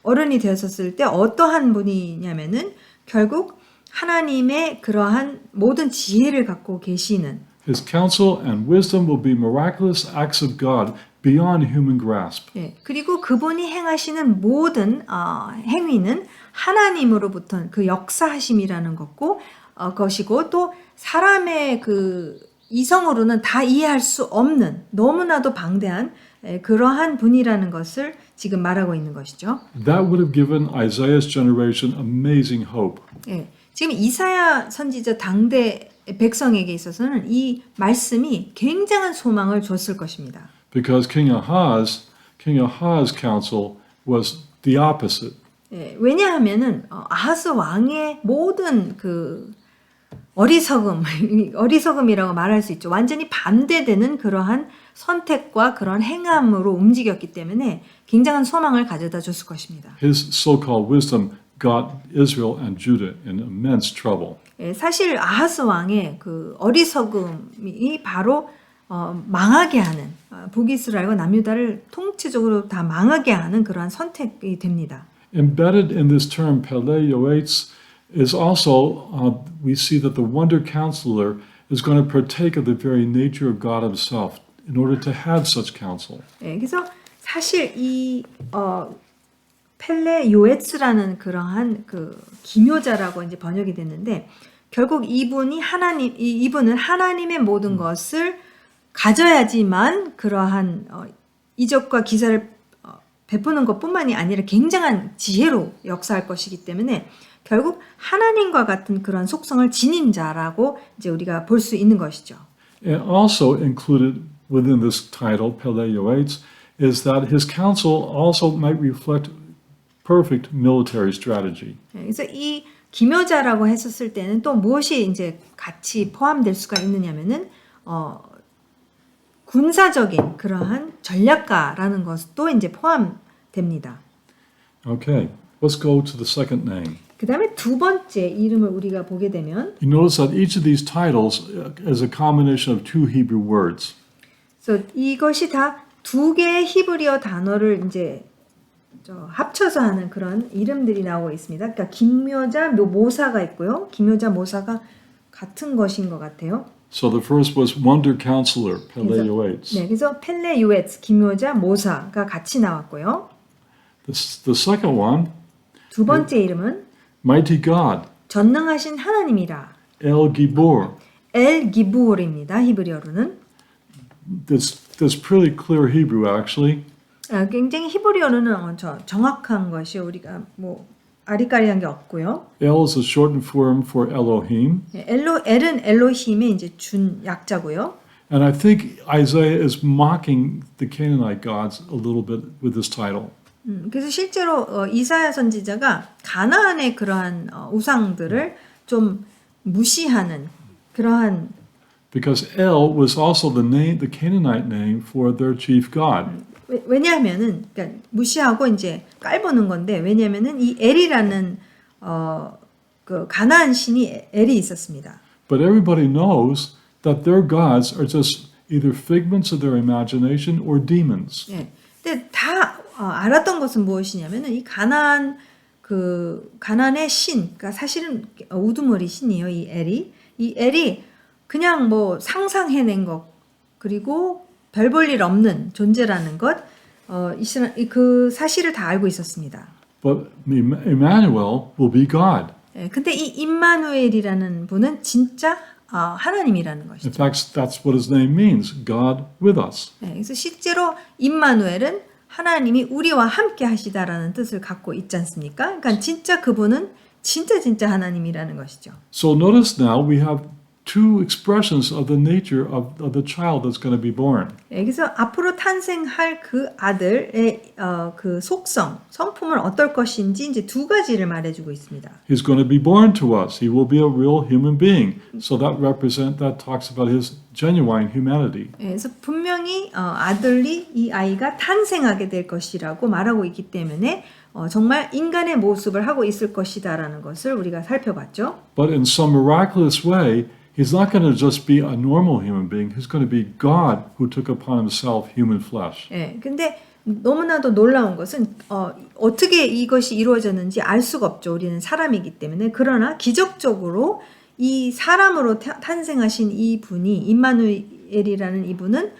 어른이 되었을 때 어떠한 분이냐면은 결국 하나님의 그러한 모든 지혜를 갖고 계시는 His counsel and wisdom will be miraculous acts of God beyond human grasp. 예, 그리고 그분이 행하시는 모든 행위는 하나님으로부터 그 역사하심이라는 것이고 또 사람의 그 이성으로는 다 이해할 수 없는 너무나도 방대한 그러한 분이라는 것을 지금 말하고 있는 것이죠. That would have given Isaiah's generation amazing hope. 예, 지금 이사야 선지자 당대 백성에게 있어서는 이 말씀이 굉장한 소망을 줬을 것입니다. Because King Ahaz's counsel was the opposite. 예, 왜냐하면은 아하스 왕의 모든 그 어리석음이라고 말할 수 있죠. 완전히 반대되는 그러한 선택과 그런 행함으로 움직였기 때문에 굉장한 소망을 가져다 줬을 것입니다. His so-called wisdom got Israel and Judah in immense trouble. 예, 사실 아하스 왕의 그 어리석음이 바로 망하게 하는 북이스라엘과 남유다를 통치적으로 다 망하게 하는 그러한 선택이 됩니다. Embedded in this term Pele Yoetz is also we see that the wonder counselor is going to partake of the very nature of God Himself in order to have such counsel. 예, 그래서 사실 이 펠레 요에츠라는 그러한 그 기묘자라고 이제 번역이 됐는데 결국 이분은 하나님의 모든 것을 가져야지만 그러한 이적과 기사를 베푸는 것뿐만이 아니라 굉장한 지혜로 역사할 것이기 때문에 결국 하나님과 같은 그런 속성을 지닌 자라고 이제 우리가 볼 수 있는 것이죠. And also included within this title, Pele Yoetz, is that his counsel also might reflect perfect military strategy. 그래서 이 기묘자라고 했었을 때는 또 무엇이 이제 같이 포함될 수가 있느냐면은 군사적인 그러한 전략가라는 것도 이제 포함됩니다. Okay, let's go to the second name. 그 다음에 두 번째 이름을 우리가 보게 되면 You notice that each of these titles is a combination of 2 Hebrew words. 그래서 이것이 다 두 개의 히브리어 단어를 이제 합쳐서 하는 그런 이름들이 나오고 있습니다. 그러니까 기묘자, 모사가 있고요. 기묘자, 모사가 같은 것인 것 같아요. So the first was Wonder Counselor, Pele 그래서, Yoetz. 네, 그래서 펠레 요에츠, 기묘자, 모사가 같이 나왔고요. The second one, 두 번째 이름은 Mighty God, 전능하신 하나님이라. El Gibor. 엘 기부올입니다. 히브리어로는. This that's pretty clear Hebrew actually. 굉장히 히브리어로는 정확한 것이 우리가 뭐 아리까리한 게 없고요. El is a shortened form for Elohim. 엘은 엘로힘의 이제 준 약자고요. And I think Isaiah is mocking the Canaanite gods a little bit with this title. 그래서 실제로 이사야 선지자가 가나안의 그러한 우상들을 좀 무시하는 그러한 Because El was also the Canaanite name for their chief god. 왜냐하면은 그러니까 무시하고 이제 깔보는 건데 왜냐하면은 이 엘이라는 그 가나안 신이 엘이 있었습니다. But everybody knows that their gods are just either figments of their imagination or demons. 예. 근데 다 알았던 것은 무엇이냐면은 이 가나안의 신, 그러니까 사실은 우두머리 신이에요. 이 엘이 그냥 뭐 상상해낸 것 그리고 별 볼 일 없는 존재라는 것, 그 사실을 다 알고 있었습니다. But Emmanuel will be God. 예, 근데 이 임마누엘이라는 분은 진짜 하나님이라는 In 것이죠. fact, that's what his name means, God with us. 예, 그래서 실제로 임마누엘은 하나님이 우리와 함께 하시다라는 뜻을 갖고 있지 않습니까? 그러니까 진짜 그분은 진짜 하나님이라는 것이죠. So notice now we have two expressions of the nature of the child that's going to be born. 예, 그래서 앞으로 탄생할 그 아들의 그 속성, 성품은 어떨 것인지 이제 두 가지를 말해주고 있습니다. He's going to be born to us. He will be a real human being. So that talks about his genuine humanity. 예, 그래서 분명히 이 아이가 탄생하게 될 것이라고 말하고 있기 때문에 정말 인간의 모습을 하고 있을 것이다라는 것을 우리가 살펴봤죠. But in some miraculous way, he's not going to just be a normal human being. He's going to be God who took upon himself human flesh. 예, 근데 너무나도 놀라운 것은 어떻게 이것이 이루어졌는지 알 수가 없죠. 우리는 사람이기 때문에. 그러나 기적적으로 이 사람으로 탄생하신 이 분이 임마누엘이라는 이분은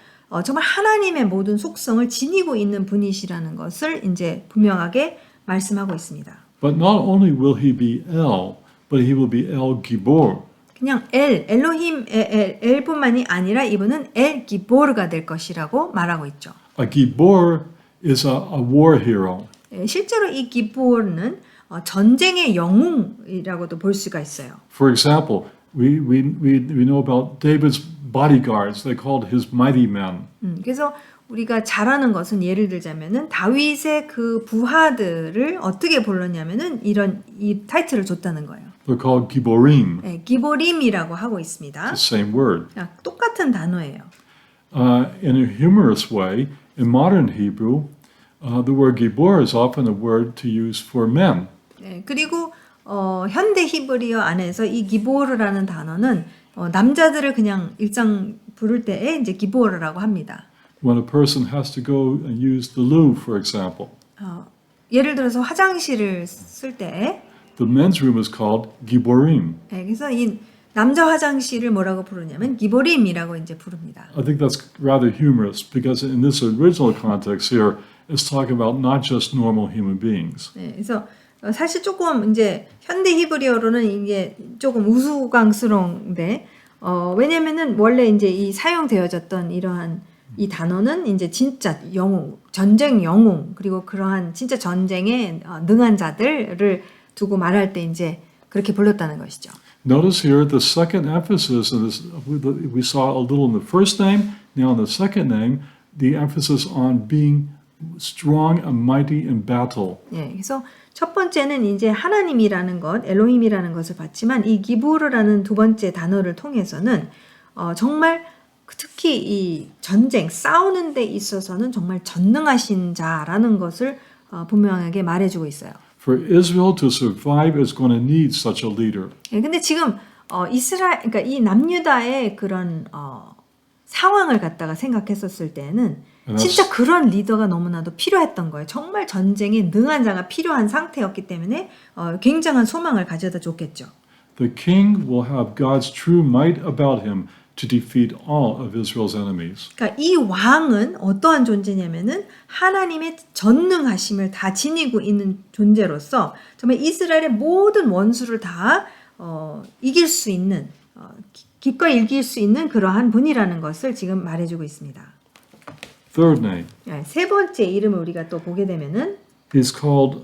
정말 하나님의 모든 속성을 지니고 있는 분이시라는 것을 이제 분명하게 말씀하고 있습니다. But not only will he be El, but he will be El Gibor. 그냥 엘로힘 엘뿐만이 아니라 이분은 엘 기보르가 될 것이라고 말하고 있죠. A Gibor is a war hero. 실제로 이 기보르는 전쟁의 영웅이라고도 볼 수가 있어요. For example, we know about David's bodyguards. They called his mighty men. 그래서 우리가 잘 아는 것은 예를 들자면은 다윗의 그 부하들을 어떻게 불렀냐면은 이 타이틀을 줬다는 거예요. They're called Giborim. 네, 기보림이라고 하고 있습니다. It's the same word. 똑같은 단어예요. In a humorous way, in modern Hebrew, the word Gibor is often a word to use for men. 네, 그리고 현대 히브리어 안에서 이 기보르라는 단어는 남자들을 그냥 일상 부를 때에 이제 기보르라고 합니다. When a person has to go and use the loo, for example, 예를 들어서 화장실을 쓸 때, the men's room is called Giborim. 네, 그래서 이 남자 화장실을 뭐라고 부르냐면 기보림이라고 이제 부릅니다. I think that's rather humorous because in this original context here, it's talking about not just normal human beings. 네, 그래서 사실 조금 이제 현대 히브리어로는 이게 조금 우스꽝스러운데 왜냐면은 원래 이제 이 사용되어졌던 이러한 이 단어는 이제 진짜 영웅, 전쟁 영웅 그리고 그러한 진짜 전쟁에 능한 자들을 두고 말할 때 이제 그렇게 불렀다는 것이죠. Notice here the second emphasis in this. We saw a little in the first name. Now in the second name, the emphasis on being strong and mighty in battle. 예, 그래서 첫 번째는 이제 하나님이라는 것, 엘로힘이라는 것을 봤지만 이 기브르라는 두 번째 단어를 통해서는 정말 특히 이 전쟁, 싸우는 데 있어서는 정말 전능하신 자라는 것을 분명하게 말해주고 있어요. For Israel to survive is going to need such a leader. 예, 근데 지금 그러니까 이 남유다의 그런 상황을 갖다가 생각했었을 때는 진짜 그런 리더가 너무나도 필요했던 거예요. 정말 전쟁에 능한 자가 필요한 상태였기 때문에 굉장한 소망을 가져다 줬겠죠. The king will have God's true might about him to defeat all of Israel's enemies. 그러니까 이 왕은 어떠한 존재냐면은 하나님의 전능하심을 다 지니고 있는 존재로서 정말 이스라엘의 모든 원수를 다 이길 수 있는 기꺼이 이길 수 있는 그러한 분이라는 것을 지금 말해주고 있습니다. third name. 세 번째 이름을 우리가 또 보게 되면은 He's called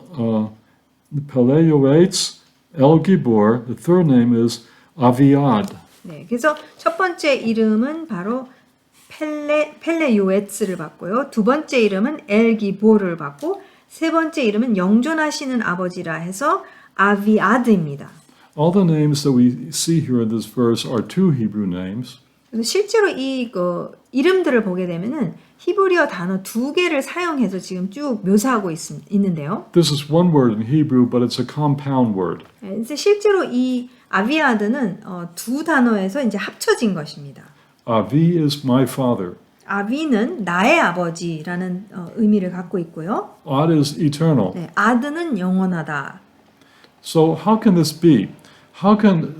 Peleioetes El Gibor. The third name is Aviad. 네, 그래서 첫 번째 이름은 바로 펠레요에츠를 받고요. 두 번째 이름은 엘기보를 받고 세 번째 이름은 영존하시는 아버지라 해서 아비아드입니다. All the names that we see here in this verse are two Hebrew names. 그래서 실제로 이 이름들을 보게 되면은 히브리어 단어 두 개를 사용해서 지금 쭉 묘사하고 있는데요. This is one word in Hebrew, but it's a compound word. 그래서 실제로 이 아비아드는 두 단어에서 이제 합쳐진 것입니다. Avi is my father. 아비는 나의 아버지라는 의미를 갖고 있고요. Ad is eternal. 네, 아드는 영원하다. So how can this be? How can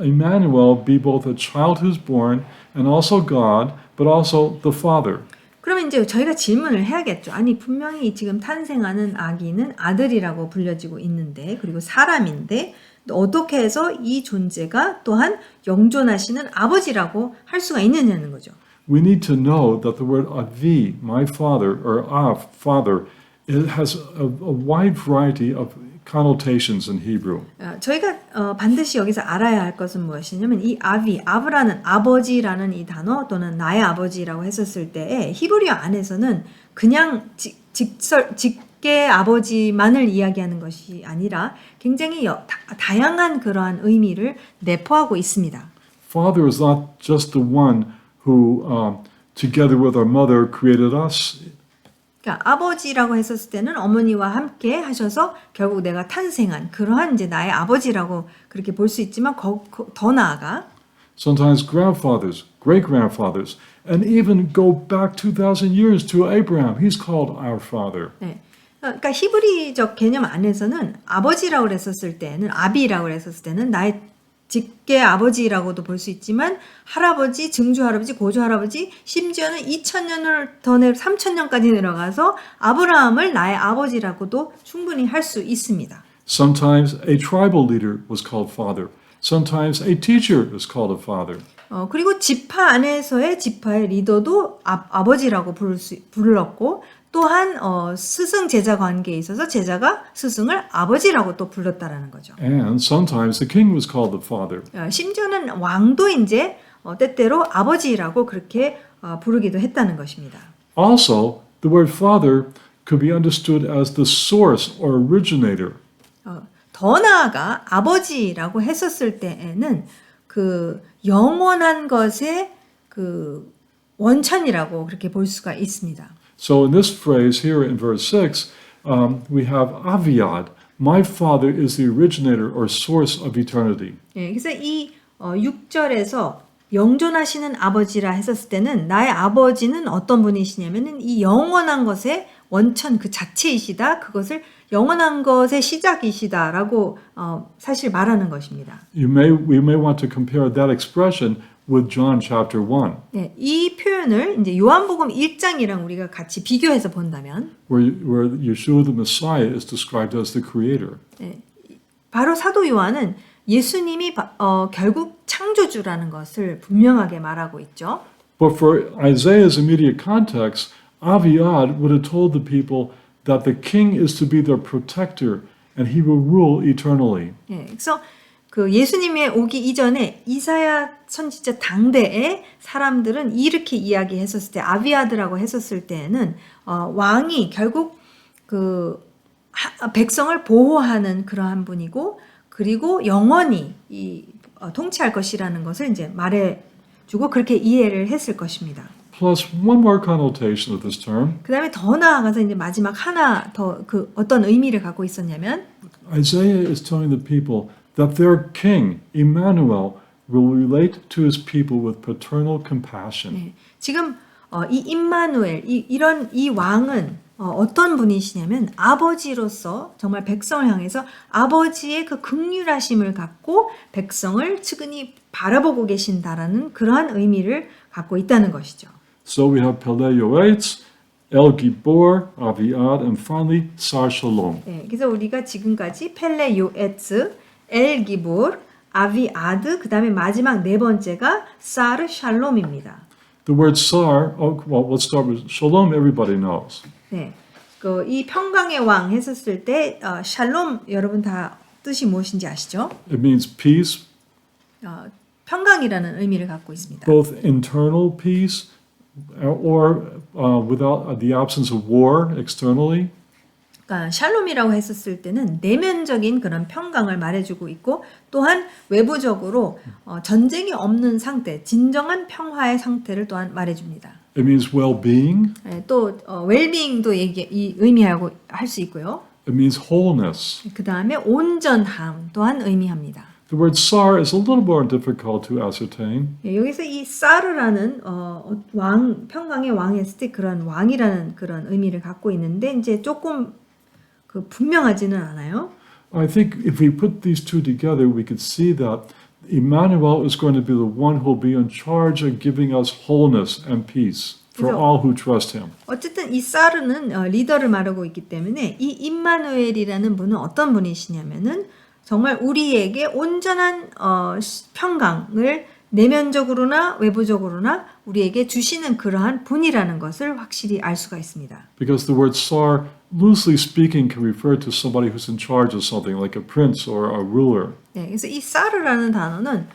Emmanuel be both a child who's born and also God, but also the Father? 그러면 이제 저희가 질문을 해야겠죠. 아니 분명히 지금 탄생하는 아기는 아들이라고 불려지고 있는데 그리고 사람인데 어떻게 해서 이 존재가 또한 영존하시는 아버지라고 할 수가 있느냐는 거죠. We need to know that the word Avi, my father, or Av, father, it has a wide variety of connotations in Hebrew. 저희가 반드시 여기서 알아야 할 것은 무엇이냐면 이 아브라는 아버지라는 이 단어 또는 나의 아버지라고 했었을 때에 히브리어 안에서는 그냥 직계 아버지만을 이야기하는 것이 아니라 굉장히 다양한 그러한 의미를 내포하고 있습니다. Father is not just the one who, together with our mother, created us. 그러니까 아버지라고 했었을 때는 어머니와 함께 하셔서 결국 내가 탄생한 그러한 이제 나의 아버지라고 그렇게 볼 수 있지만 더 나아가 Sometimes grandfathers, great-grandfathers, and even go back 2,000 years to Abraham. He's called our father. 네. 그러니까 히브리적 개념 안에서는 아버지라고 그랬었을 때는 아비라고 그랬었을 때는 나의 직계 아버지라고도 볼 수 있지만 할아버지, 증조할아버지, 고조할아버지 심지어는 2000년을 더 내려 3000년까지 내려가서 아브라함을 나의 아버지라고도 충분히 할 수 있습니다. Sometimes a tribal leader was called father. Sometimes a teacher is called a father. 그리고 지파 안에서의 지파의 리더도 아버지라고 불렀고 또한 스승 제자 관계에 있어서 제자가 스승을 아버지라고 또 불렀다라는 거죠. And sometimes the king was called the father. 심지어는 왕도 이제 때때로 아버지라고 그렇게 부르기도 했다는 것입니다. Also, the word father could be understood as the source or originator. 더 나아가 아버지라고 했었을 때에는 그 영원한 것의 그 원천이라고 그렇게 볼 수가 있습니다. So in this phrase here in verse 6, we have Aviad. My father is the originator or source of eternity. 예, 그래서 이 6절에서 영존하시는 아버지라 했었을 때는 나의 아버지는 어떤 분이시냐면은 이 영원한 것의 원천 그 자체이시다. 그것을 영원한 것의 시작이시다라고 사실 말하는 것입니다. We may want to compare that expression with John chapter 1, 네, 이 표현을 이제 요한복음 1장이랑 우리가 같이 비교해서 본다면 where Yeshua the Messiah is described as the creator. 네, 바로 사도 요한은 예수님이 결국 창조주라는 것을 분명하게 말하고 있죠. But for Isaiah's immediate context, Aviad would have told the people that the king is to be their protector and he will rule eternally. 네, 그래서 그 예수님의 오기 이전에 이사야 선지자 당대의 사람들은 이렇게 이야기했었을 때 아비아드라고 했었을 때에는 왕이 결국 그 백성을 보호하는 그러한 분이고 그리고 영원히 통치할 것이라는 것을 이제 말해주고 그렇게 이해를 했을 것입니다. Plus one more connotation of this term. 그 다음에 더 나아가서 이제 마지막 하나 더 그 어떤 의미를 갖고 있었냐면 Isaiah is telling the people that their king, Emmanuel, will relate to his people with paternal compassion. 네, 지금 이 임마누엘 이 왕은 어떤 분이시냐면 아버지로서 정말 백성을 향해서 아버지의 그 긍휼하심을 갖고 백성을 측은히 바라보고 계신다라는 그러한 의미를 갖고 있다는 것이죠. So we have Peleioetes, El Gibor, Aviad, and finally Sar Shalom. 네, 그래서 우리가 지금까지 펠레요에츠, 엘기볼, 아비아드, 그 다음에 마지막 네 번째가 사르 샬롬입니다. The word sar, oh, well, let's start with shalom, everybody knows. 네. 이 평강의 왕 했었을 때 샬롬 여러분 다 뜻이 무엇인지 아시죠? It means peace, 평강이라는 의미를 갖고 있습니다. both internal peace or without the absence of war externally. 그러니까 샬롬이라고 했었을 때는 내면적인 그런 평강을 말해주고 있고 또한 외부적으로 전쟁이 없는 상태, 진정한 평화의 상태를 또한 말해줍니다. It means well-being. 또 웰빙도 의미하고 할 수 있고요. It means wholeness. 그 다음에 온전함 또한 의미합니다. The word sar is a little more difficult to ascertain. 여기서 이 사르라는 왕 평강의 왕 했을 때 그런 왕이라는 그런 의미를 갖고 있는데 이제 조금 분명하지는 않아요. I think if we put these two together, we could see that Emmanuel is going to be the one who will be in charge of giving us wholeness and peace for 그래서- all who trust him. 어쨌든 이 사르는 리더를 말하고 있기 때문에 이 임마누엘이라는 분은 어떤 분이시냐면은 정말 우리에게 온전한 평강을 내면적으로나 외부적으로나 우리에게 주시는 그러한 분이라는 것을 확실히 알 수가 있습니다. Because the word sar, loosely speaking, can refer to somebody who's in charge of something, like a prince or a ruler. 네, 그래서 이 사르라는 단어는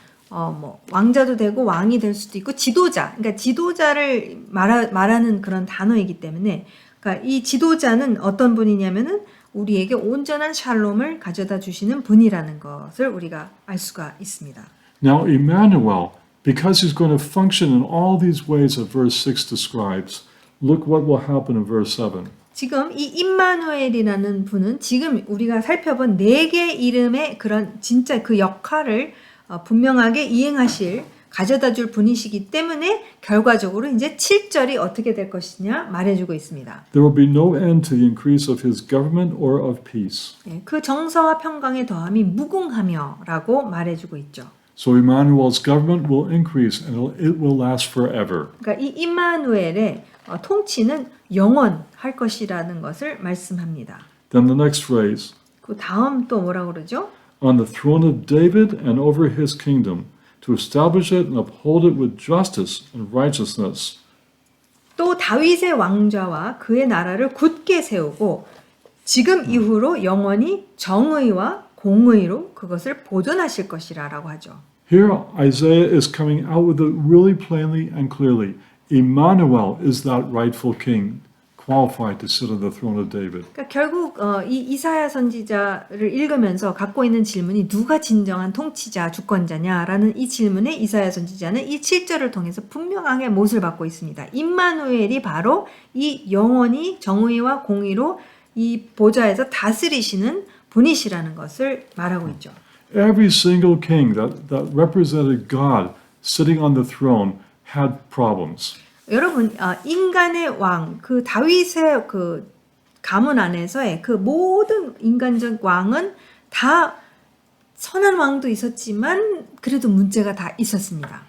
왕자도 되고 왕이 될 수도 있고 지도자, 그러니까 지도자를 말하는 그런 단어이기 때문에, 그러니까 이 지도자는 어떤 분이냐면은 우리에게 온전한 샬롬을 가져다 주시는 분이라는 것을 우리가 알 수가 있습니다. Now, Emmanuel, because he's going to function in all these ways that verse 6 describes, look what will happen in verse 7. 지금 이 임마누엘이라는 분은 지금 우리가 살펴본 네 개 이름의 그런 진짜 그 역할을 분명하게 이행하실 가져다 줄 분이시기 때문에 결과적으로 이제 7절이 어떻게 될 것이냐 말해주고 있습니다. There will be no end to the increase of his government or of peace. 그 정서와 평강의 더함이 무궁하며라고 말해주고 있죠. So Emmanuel's government will increase and it will last forever. 그러니까 이 임마누엘의 통치는 영원할 것이라는 것을 말씀합니다. Then the next phrase, 그 다음 또 뭐라고 그러죠? on the throne of David and over his kingdom, to establish it and uphold it with justice and righteousness. 또 다윗의 왕좌와 그의 나라를 굳게 세우고 지금 이후로 영원히 정의와 공의로 그것을 보존하실 것이라라고 하죠. Here, Isaiah is coming out with it really plainly and clearly. Emmanuel is that rightful king, qualified to sit on the throne of David. 그러니까 결국 이 이사야 선지자를 읽으면서 갖고 있는 질문이 누가 진정한 통치자, 주권자냐라는 이 질문에 이사야 선지자는 이 7절을 통해서 분명하게 못을 받고 있습니다. 임마누엘이 바로 이 영원히 정의와 공의로 이 보좌에서 다스리시는 분이시라는 것을 말하고 있죠. Every single king that represented God sitting on the throne had problems. 여러분, 인간의 왕, 그 다윗의 그 가문 안에서의 그 모든 인간적 왕은 다 선한 왕도 있었지만 그래도 문제가 다 있었습니다.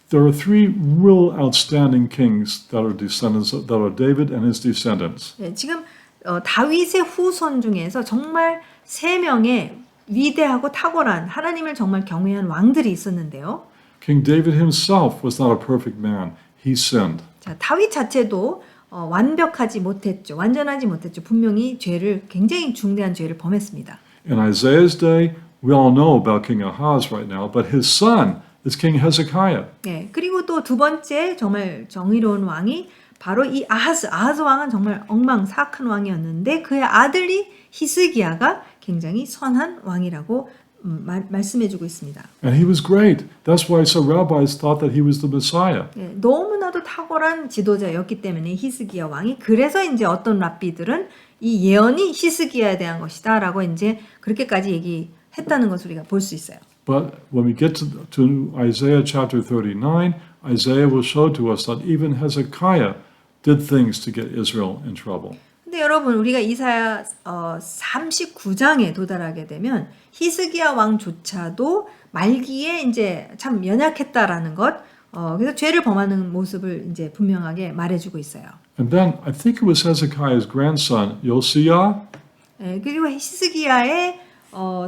There are three real outstanding kings that are descendants that are David and his descendants. 네, 지금 다윗의 후손 중에서 정말 세 명의 위대하고 탁월한 하나님을 정말 경외한 왕들이 있었는데요. King David himself was not a perfect man. He sinned. 자, 다윗 자체도 완벽하지 못했죠. 완전하지 못했죠. 분명히 굉장히 중대한 죄를 범했습니다. In Isaiah's day, we all know about King Ahaz right now, but his son is King Hezekiah. 네, 그리고 또 두 번째 정말 정의로운 왕이 바로 이 아하스 왕은 정말 엉망사악한 왕이었는데 그의 아들이 히스기야가 굉장히 선한 왕이라고 말씀해주고 있습니다. And he was great. That's why some rabbis thought that he was the Messiah. 네, 너무나도 탁월한 지도자였기 때문에 히스기야 왕이 그래서 이제 어떤 랍비들은 이 예언이 히스기야에 대한 것이다라고 이제 그렇게까지 얘기했다는 것을 우리가 볼 수 있어요. But when we get to Isaiah chapter 39, Isaiah will show to us that even Hezekiah did things to get Israel in trouble. 근데 여러분 우리가 이사야 39장에 도달하게 되면 히스기야 왕조차도 말기에 이제 참 연약했다라는 것, 그래서 죄를 범하는 모습을 이제 분명하게 말해주고 있어요. And then I think it was Hezekiah's grandson, Josiah. 네, 그리고 히스기야의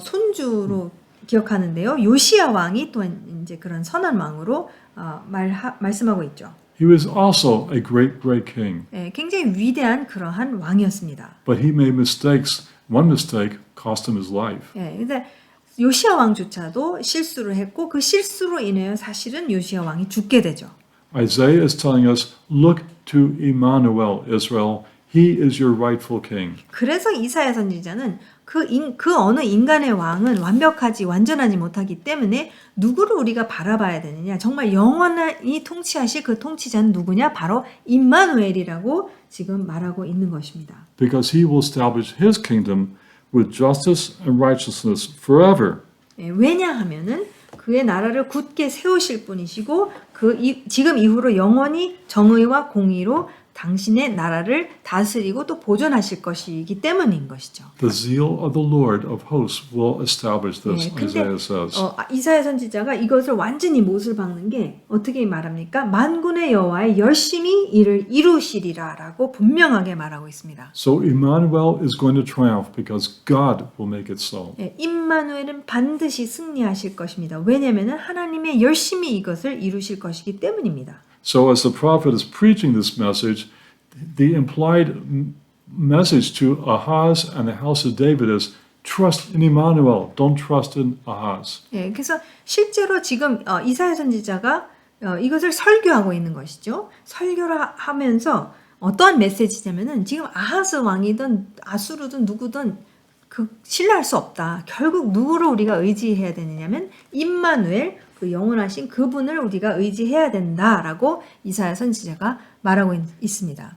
손주로 기억하는데요. 요시야 왕이 또한 이제 그런 선한 왕으로 말씀하고 있죠. He was also a great king, 예, 굉장히 위대한 그러한 왕이었습니다. but he made mistakes. One mistake cost him his life. 예, 근데 요시야 왕조차도 실수를 했고 그 실수로 인하여 사실은 요시야 왕이 죽게 되죠. Isaiah is telling us, look to Emmanuel, Israel. He is your rightful king. 그래서 이사야 선지자는 그 어느 인간의 왕은 완벽하지 완전하지 못하기 때문에 누구를 우리가 바라봐야 되느냐? 정말 영원히 통치하실 그 통치자는 누구냐? 바로 임마누엘이라고 지금 말하고 있는 것입니다. Because he will establish his kingdom with justice and righteousness forever. 예, 왜냐하면은 그의 나라를 굳게 세우실 분이시고 지금 이후로 영원히 정의와 공의로 당신의 나라를 다스리고 또 보존하실 것이기 때문인 것이죠. The zeal of the Lord of hosts will establish this, 네, 근데 Isaiah says. 이사야 선지자가 이것을 완전히 못을 박는 게 어떻게 말합니까? 만군의 여호와의 열심히 이를 이루시리라라고 분명하게 말하고 있습니다. So Emmanuel is going to triumph because God will make it so. 네, 임마누엘은 반드시 승리하실 것입니다. 왜냐하면 하나님의 열심히 이것을 이루실 것이기 때문입니다. So as the prophet is preaching this message, the implied message to Ahaz and the house of David is trust in Emmanuel, don't trust in Ahaz. 예, 그래서 실제로 지금 이사야 선지자가 이것을 설교하고 있는 것이죠. 설교를 하면서 어떠한 메시지냐면은 지금 아하스 왕이든 아수르든 누구든 신뢰할 수 없다. 결국 누구를 우리가 의지해야 되느냐면 임마누엘, 그 영원하신 그분을 우리가 의지해야 된다라고 이사야 선지자가 말하고 있습니다.